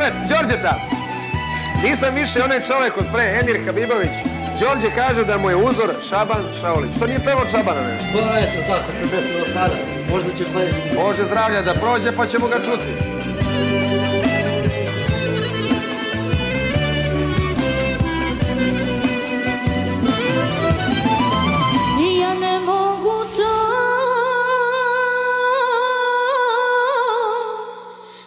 pored Đorđeta. Nisam više onaj čovek od pre, Emir Habibović. Đorđe kaže da mu je uzor Šaban Šaulić. Što nije pevao Šabana nešto? Pa eto, tako se desilo sada. Možda će u sledećem. Bože zdravlja da prođe pa ćemo ga čuti. Ja ne mogu to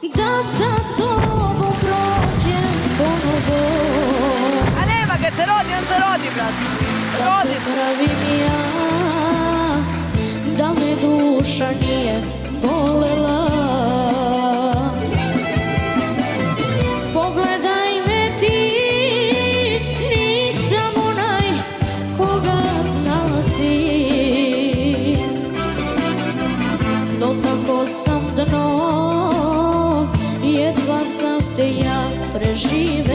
da sa tobom prođem ponovo. A nema kad se rodi, on se rodi, brat. Rodi se. Pravim ja da me duša nije bolela. Pogledaj me ti, nisam onaj koga znala si. Dotakao sam dno, jedva sam te ja preživela.